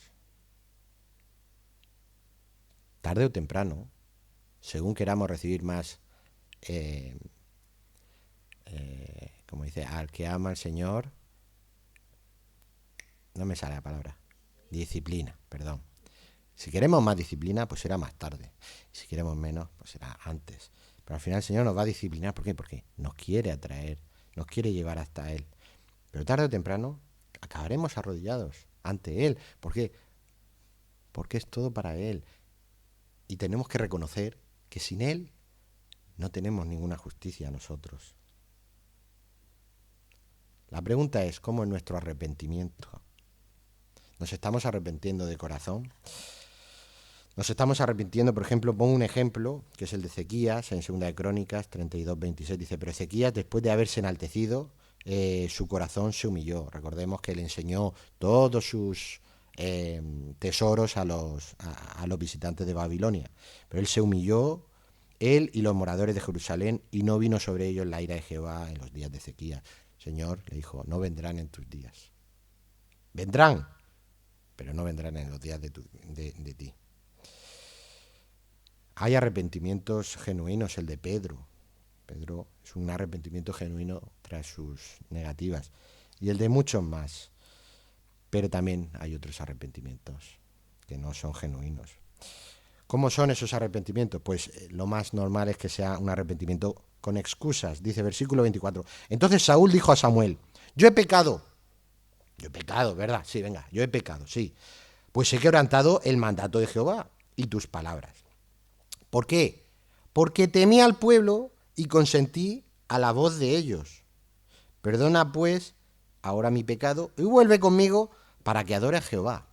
tarde o temprano, según queramos recibir más, como dice, al que ama al Señor, no me sale la palabra, disciplina, perdón. Si queremos más disciplina, pues será más tarde. Si queremos menos, pues será antes. Pero al final el Señor nos va a disciplinar. ¿Por qué? Porque nos quiere atraer, nos quiere llevar hasta Él. Pero tarde o temprano acabaremos arrodillados ante Él. ¿Por qué? Porque es todo para Él. Y tenemos que reconocer que sin Él no tenemos ninguna justicia nosotros. La pregunta es, ¿cómo es nuestro arrepentimiento? ¿Nos estamos arrepintiendo de corazón? Nos estamos arrepintiendo, por ejemplo, pongo un ejemplo, que es el de Ezequías, en 2 de Crónicas 32:26, dice, pero Ezequías, después de haberse enaltecido, su corazón se humilló. Recordemos que le enseñó todos sus tesoros a los visitantes de Babilonia. Pero él se humilló, él y los moradores de Jerusalén, y no vino sobre ellos la ira de Jehová en los días de Ezequías. Señor, le dijo, no vendrán en tus días. Vendrán, pero no vendrán en los días de ti. Hay arrepentimientos genuinos, el de Pedro. Pedro es un arrepentimiento genuino tras sus negativas. Y el de muchos más. Pero también hay otros arrepentimientos que no son genuinos. ¿Cómo son esos arrepentimientos? Pues lo más normal es que sea un arrepentimiento con excusas. Dice versículo 24. Entonces Saúl dijo a Samuel, yo he pecado. Yo he pecado, ¿verdad? Sí, venga, yo he pecado, sí. Pues he quebrantado el mandato de Jehová y tus palabras. ¿Por qué? Porque temí al pueblo y consentí a la voz de ellos. Perdona pues ahora mi pecado y vuelve conmigo para que adore a Jehová.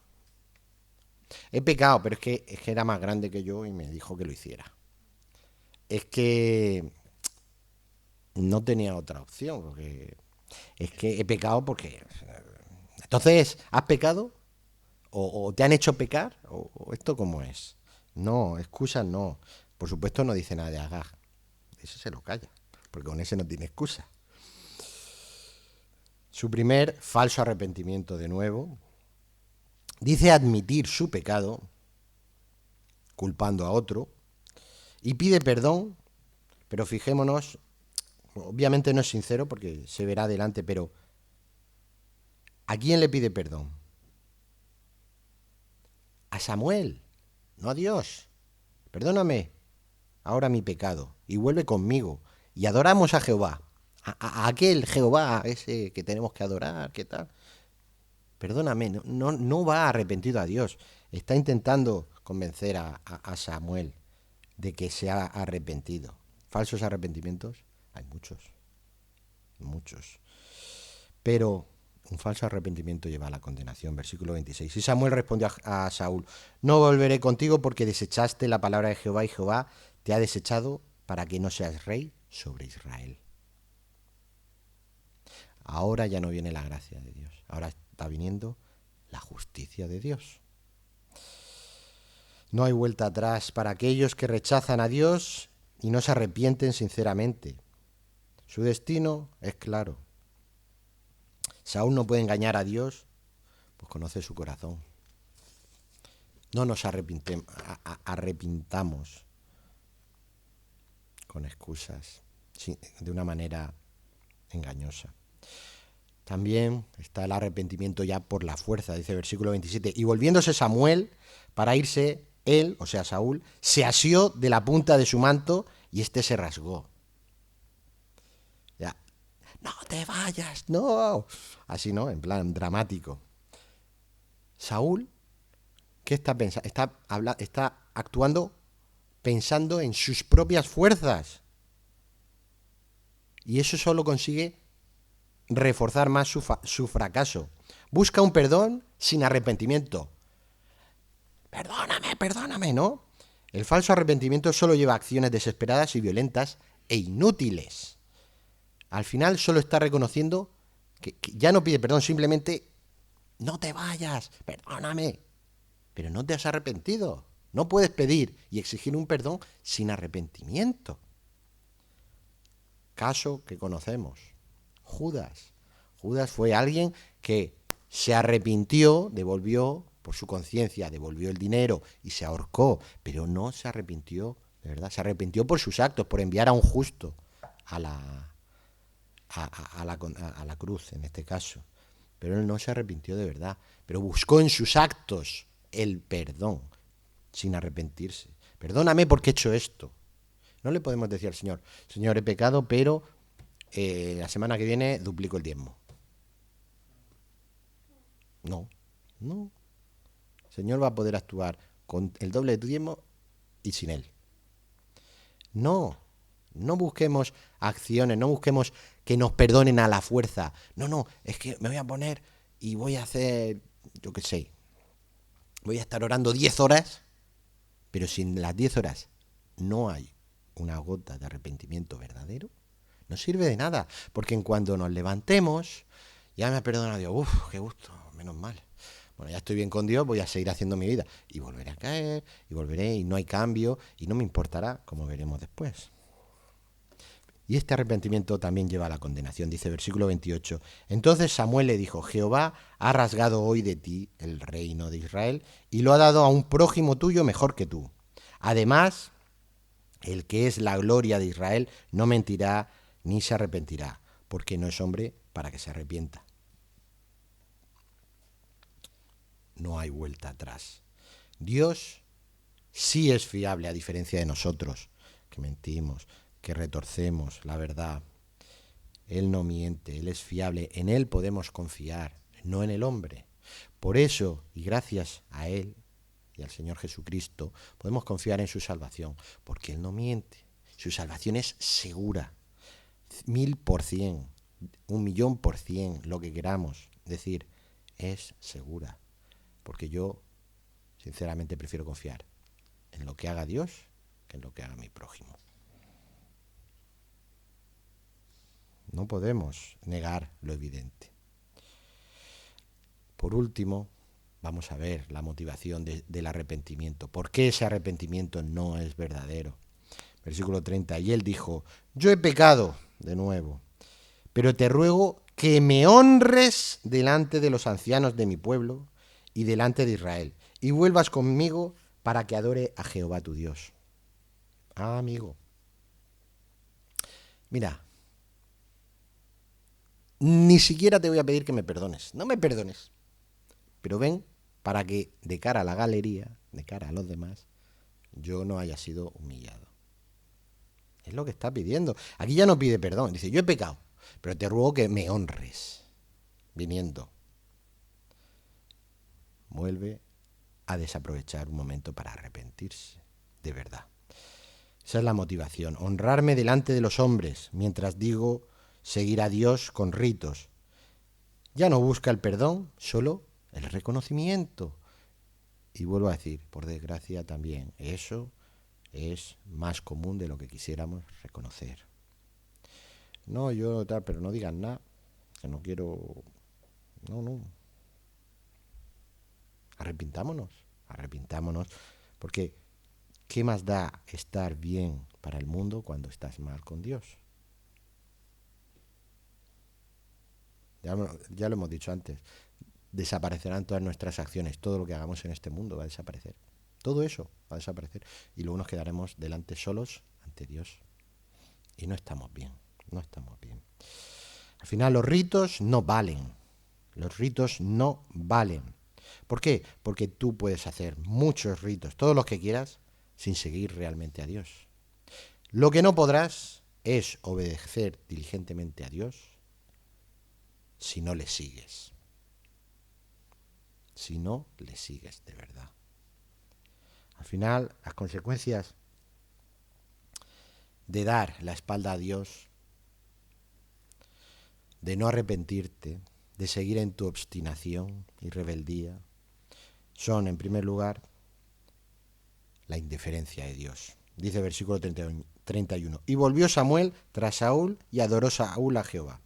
He pecado, pero es que era más grande que yo y me dijo que lo hiciera. Es que no tenía otra opción, porque es que he pecado porque... Entonces, ¿has pecado? ¿O te han hecho pecar? ¿O esto cómo es? No, excusas no. Por supuesto no dice nada de Agag. Ese se lo calla, porque con ese no tiene excusa. Su primer falso arrepentimiento de nuevo. Dice admitir su pecado, culpando a otro, y pide perdón, pero fijémonos, obviamente no es sincero porque se verá adelante, pero ¿a quién le pide perdón? A Samuel, no a Dios. Perdóname ahora mi pecado y vuelve conmigo y adoramos a Jehová, a aquel Jehová, ese que tenemos que adorar, ¿qué tal? Perdóname, no va arrepentido a Dios, está intentando convencer a Samuel de que se ha arrepentido. ¿Falsos arrepentimientos? Hay muchos. Pero un falso arrepentimiento lleva a la condenación. Versículo 26. Y Samuel respondió a Saúl, no volveré contigo porque desechaste la palabra de Jehová y Jehová te ha desechado para que no seas rey sobre Israel. Ahora ya no viene la gracia de Dios, ahora está viniendo la justicia de Dios. No hay vuelta atrás para aquellos que rechazan a Dios y no se arrepienten sinceramente. Su destino es claro. Saúl no puede engañar a Dios, pues conoce su corazón. No nos arrepintamos con excusas, de una manera engañosa. También está el arrepentimiento ya por la fuerza, dice el versículo 27. Y volviéndose Samuel para irse, él, o sea Saúl, se asió de la punta de su manto y éste se rasgó. Ya, no te vayas, no. Así, ¿no? En plan dramático. Saúl, ¿qué está pensando? Está actuando pensando en sus propias fuerzas. Y eso solo consigue reforzar más su fracaso. Busca un perdón sin arrepentimiento. Perdóname, ¿no? El falso arrepentimiento solo lleva a acciones desesperadas y violentas e inútiles. Al final solo está reconociendo que ya no pide perdón, simplemente no te vayas, perdóname. Pero no te has arrepentido. No puedes pedir y exigir un perdón sin arrepentimiento. Caso que conocemos. Judas. Judas fue alguien que se arrepintió, devolvió por su conciencia, devolvió el dinero y se ahorcó, pero no se arrepintió, de verdad, se arrepintió por sus actos, por enviar a un justo a la cruz, en este caso. Pero él no se arrepintió de verdad, pero buscó en sus actos el perdón, sin arrepentirse. Perdóname porque he hecho esto. No le podemos decir al Señor, Señor, he pecado, pero la semana que viene duplico el diezmo. No. El Señor va a poder actuar con el doble de tu diezmo y sin él. No busquemos acciones, no busquemos que nos perdonen a la fuerza. No, es que me voy a poner y voy a hacer, yo qué sé, voy a estar orando 10 horas, pero si en las 10 horas no hay una gota de arrepentimiento verdadero, no sirve de nada, porque en cuanto nos levantemos, ya me ha perdonado Dios, qué gusto, menos mal. Bueno, ya estoy bien con Dios, voy a seguir haciendo mi vida. Y volveré a caer, y volveré, y no hay cambio, y no me importará, como veremos después. Y este arrepentimiento también lleva a la condenación, dice versículo 28. Entonces Samuel le dijo, Jehová ha rasgado hoy de ti el reino de Israel, y lo ha dado a un prójimo tuyo mejor que tú. Además, el que es la gloria de Israel no mentirá ni se arrepentirá, porque no es hombre para que se arrepienta. No hay vuelta atrás. Dios sí es fiable, a diferencia de nosotros, que mentimos, que retorcemos la verdad. Él no miente, Él es fiable. En Él podemos confiar, no en el hombre. Por eso, y gracias a Él y al Señor Jesucristo, podemos confiar en su salvación, porque Él no miente. Su salvación es segura. 1000%, 1.000.000%, lo que queramos decir, es segura. Porque yo, sinceramente, prefiero confiar en lo que haga Dios que en lo que haga mi prójimo. No podemos negar lo evidente. Por último, vamos a ver la motivación del arrepentimiento. ¿Por qué ese arrepentimiento no es verdadero? Versículo 30. Y él dijo, yo he pecado de nuevo, pero te ruego que me honres delante de los ancianos de mi pueblo y delante de Israel, y vuelvas conmigo para que adore a Jehová tu Dios. Ah, amigo. Mira, ni siquiera te voy a pedir que me perdones. No me perdones. Pero ven para que de cara a la galería, de cara a los demás, yo no haya sido humillado. Es lo que está pidiendo. Aquí ya no pide perdón. Dice, yo he pecado, pero te ruego que me honres viniendo. Vuelve a desaprovechar un momento para arrepentirse, de verdad. Esa es la motivación. Honrarme delante de los hombres, mientras digo seguir a Dios con ritos. Ya no busca el perdón, solo el reconocimiento. Y vuelvo a decir, por desgracia también, eso es más común de lo que quisiéramos reconocer. No, yo tal, pero no digan nada, que no quiero... No. Arrepintámonos, porque ¿qué más da estar bien para el mundo cuando estás mal con Dios? Ya lo hemos dicho antes, desaparecerán todas nuestras acciones, todo lo que hagamos en este mundo va a desaparecer. Todo eso va a desaparecer y luego nos quedaremos delante solos ante Dios. Y no estamos bien. Al final los ritos no valen. Los ritos no valen. ¿Por qué? Porque tú puedes hacer muchos ritos, todos los que quieras, sin seguir realmente a Dios. Lo que no podrás es obedecer diligentemente a Dios si no le sigues. Si no le sigues de verdad. Al final, las consecuencias de dar la espalda a Dios, de no arrepentirte, de seguir en tu obstinación y rebeldía, son, en primer lugar, la indiferencia de Dios. Dice versículo 31. Y volvió Samuel tras Saúl y adoró Saúl a Jehová.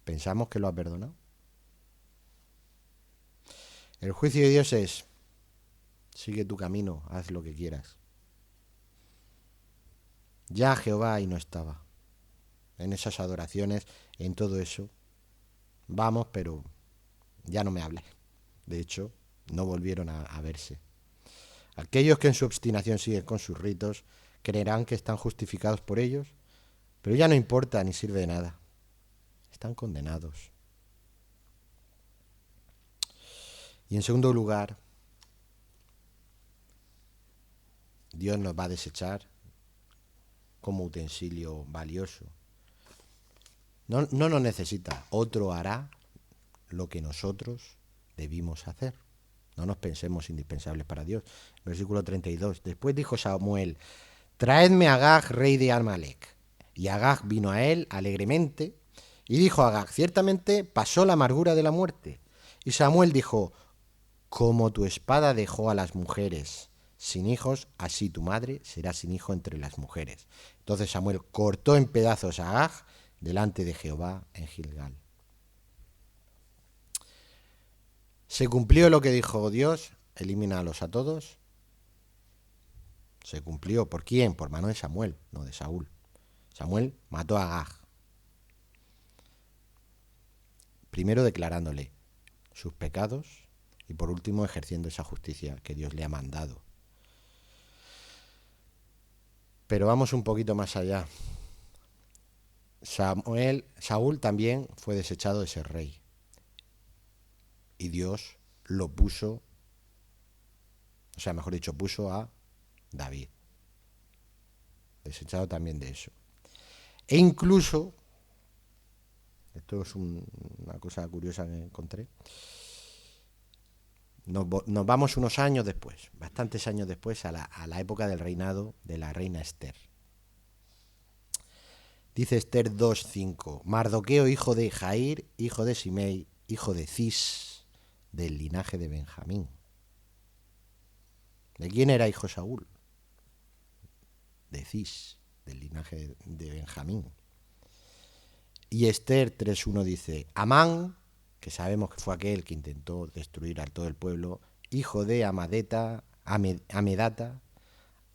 ¿Pensamos que lo ha perdonado? El juicio de Dios es: sigue tu camino, haz lo que quieras. Ya Jehová ahí no estaba. En esas adoraciones, en todo eso. Vamos, pero ya no me hables. De hecho, no volvieron a verse. Aquellos que en su obstinación siguen con sus ritos creerán que están justificados por ellos, pero ya no importa ni sirve de nada. Están condenados. Y en segundo lugar, Dios nos va a desechar como utensilio valioso. No nos necesita. Otro hará lo que nosotros debimos hacer. No nos pensemos indispensables para Dios. Versículo 32. Después dijo Samuel: traedme a Agag, rey de Amalec. Y Agag vino a él alegremente, y dijo a Agag: ciertamente pasó la amargura de la muerte. Y Samuel dijo: como tu espada dejó a las mujeres sin hijos, así tu madre será sin hijo entre las mujeres. Entonces Samuel cortó en pedazos a Agag delante de Jehová en Gilgal. ¿Se cumplió lo que dijo Dios? Elimínalos a todos. Se cumplió. ¿Por quién? Por mano de Samuel, no de Saúl. Samuel mató a Agag. Primero declarándole sus pecados y por último ejerciendo esa justicia que Dios le ha mandado. Pero vamos un poquito más allá. Saúl también fue desechado de ser rey. Y Dios lo puso, o sea, mejor dicho, puso a David. Desechado también de eso. E incluso, esto es una cosa curiosa que encontré, nos vamos unos años después, bastantes años después, a la época del reinado de la reina Esther. Dice Esther 2:5, Mardoqueo, hijo de Jair, hijo de Simei, hijo de Cis, del linaje de Benjamín. ¿De quién era hijo Saúl? De Cis, del linaje de Benjamín. Y Esther 3:1 dice, Amán, que sabemos que fue aquel que intentó destruir a todo el pueblo, hijo de Amedata,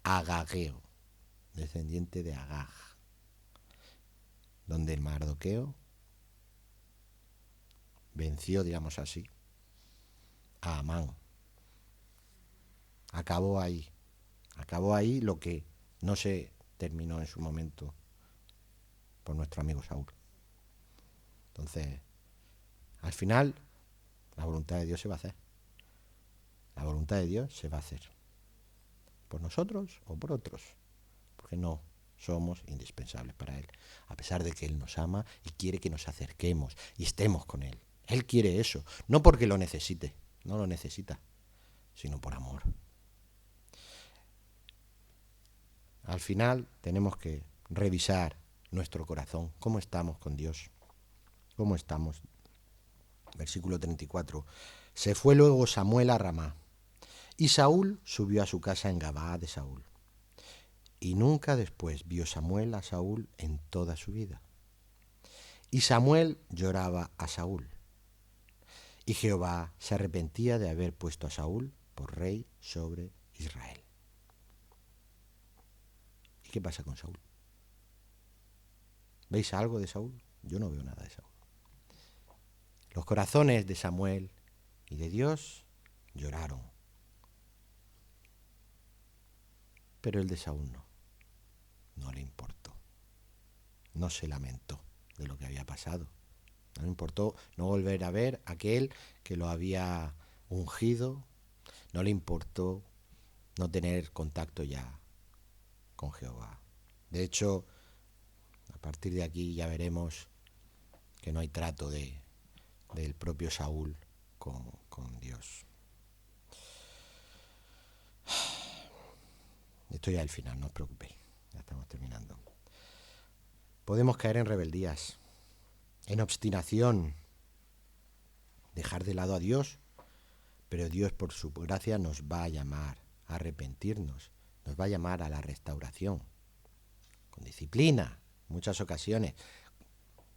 Agageo, descendiente de Agag, donde el Mardoqueo venció, digamos así, a Amán. Acabó ahí lo que no se terminó en su momento por nuestro amigo Saúl. Entonces, al final, la voluntad de Dios se va a hacer. La voluntad de Dios se va a hacer. Por nosotros o por otros. Porque no somos indispensables para Él. A pesar de que Él nos ama y quiere que nos acerquemos y estemos con Él. Él quiere eso. No porque lo necesite. No lo necesita. Sino por amor. Al final tenemos que revisar nuestro corazón. ¿Cómo estamos con Dios? ¿Cómo estamos? Versículo 34. Se fue luego Samuel a Ramá. Y Saúl subió a su casa en Gabaa de Saúl. Y nunca después vio Samuel a Saúl en toda su vida. Y Samuel lloraba a Saúl. Y Jehová se arrepentía de haber puesto a Saúl por rey sobre Israel. ¿Y qué pasa con Saúl? ¿Veis algo de Saúl? Yo no veo nada de Saúl. Los corazones de Samuel y de Dios lloraron. Pero el de Saúl no. No le importó. No se lamentó de lo que había pasado. No le importó no volver a ver a aquel que lo había ungido. No le importó no tener contacto ya con Jehová. De hecho, a partir de aquí ya veremos que no hay trato del propio Saúl con Dios. Estoy al final, no os preocupéis. Ya estamos terminando. Podemos caer en rebeldías, en obstinación, dejar de lado a Dios, pero Dios por su gracia nos va a llamar a arrepentirnos, nos va a llamar a la restauración, con disciplina, en muchas ocasiones,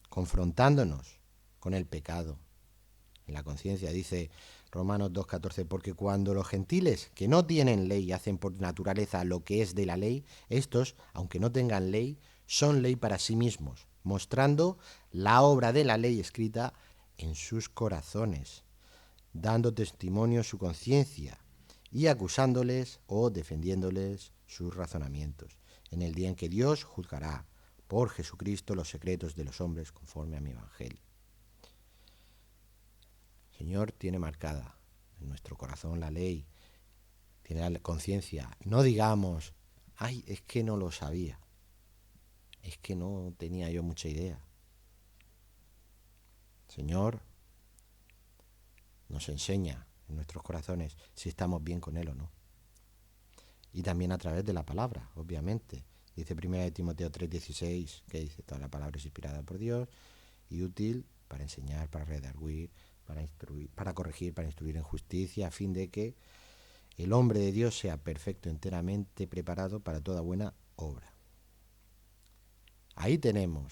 confrontándonos con el pecado. En la conciencia dice Romanos 2:14, porque cuando los gentiles que no tienen ley hacen por naturaleza lo que es de la ley, estos, aunque no tengan ley, son ley para sí mismos, mostrando la obra de la ley escrita en sus corazones, dando testimonio su conciencia y acusándoles o defendiéndoles sus razonamientos, en el día en que Dios juzgará por Jesucristo los secretos de los hombres conforme a mi evangelio. El Señor tiene marcada en nuestro corazón la ley, tiene la conciencia. No digamos, ay, es que no lo sabía, es que no tenía yo mucha idea. El Señor nos enseña en nuestros corazones si estamos bien con Él o no. Y también a través de la palabra, obviamente. Dice 1 Timoteo 3:16, que dice, toda la palabra es inspirada por Dios y útil para enseñar, para redarguir, para instruir, para corregir, para instruir en justicia, a fin de que el hombre de Dios sea perfecto, enteramente preparado para toda buena obra. Ahí tenemos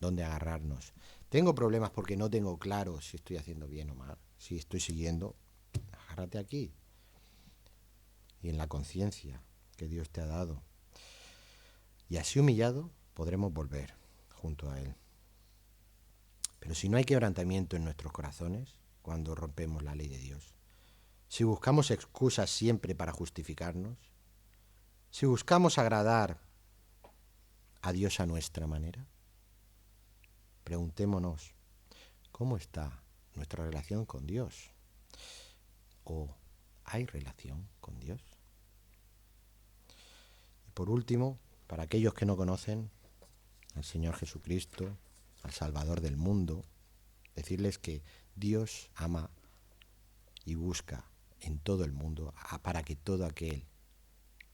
donde agarrarnos. Tengo problemas porque no tengo claro si estoy haciendo bien o mal, si estoy siguiendo, agárrate aquí. Y en la conciencia que Dios te ha dado. Y así humillado podremos volver junto a Él. Pero si no hay quebrantamiento en nuestros corazones, cuando rompemos la ley de Dios, si buscamos excusas siempre para justificarnos, si buscamos agradar a Dios a nuestra manera, preguntémonos, ¿cómo está nuestra relación con Dios? ¿O hay relación con Dios? Y por último, para aquellos que no conocen al Señor Jesucristo, al Salvador del mundo, decirles que Dios ama y busca en todo el mundo para que todo aquel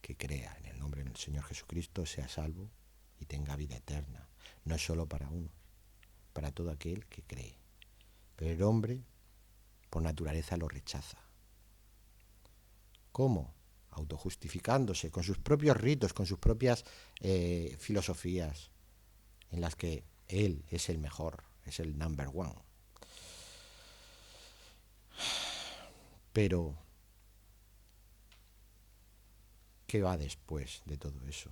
que crea en el nombre del Señor Jesucristo sea salvo y tenga vida eterna. No es solo para unos, para todo aquel que cree. Pero el hombre, por naturaleza, lo rechaza. ¿Cómo? Autojustificándose, con sus propios ritos, con sus propias filosofías, en las que él es el mejor, es el number one. Pero, ¿qué va después de todo eso?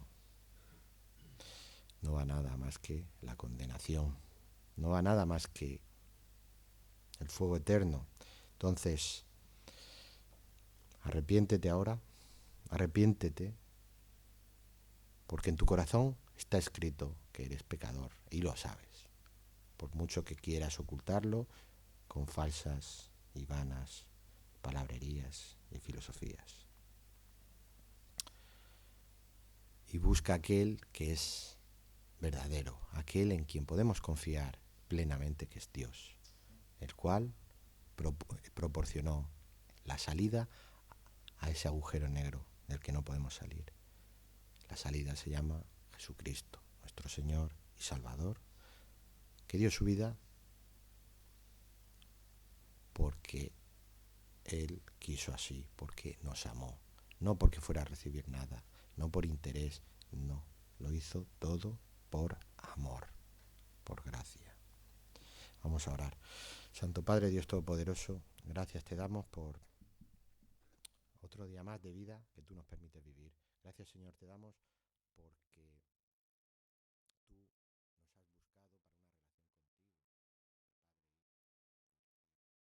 No va nada más que la condenación, no va nada más que el fuego eterno. Entonces, arrepiéntete ahora, arrepiéntete, porque en tu corazón está escrito que eres pecador y lo sabes, por mucho que quieras ocultarlo con falsas y vanas palabrerías y filosofías. Y busca aquel que es verdadero, aquel en quien podemos confiar plenamente, que es Dios, el cual proporcionó la salida a ese agujero negro del que no podemos salir. La salida se llama Jesucristo, nuestro Señor y Salvador, que dio su vida porque Él quiso así, porque nos amó. No porque fuera a recibir nada, no por interés, no. Lo hizo todo por amor, por gracia. Vamos a orar. Santo Padre, Dios Todopoderoso, gracias te damos por otro día más de vida que tú nos permites vivir. Gracias, Señor, te damos porque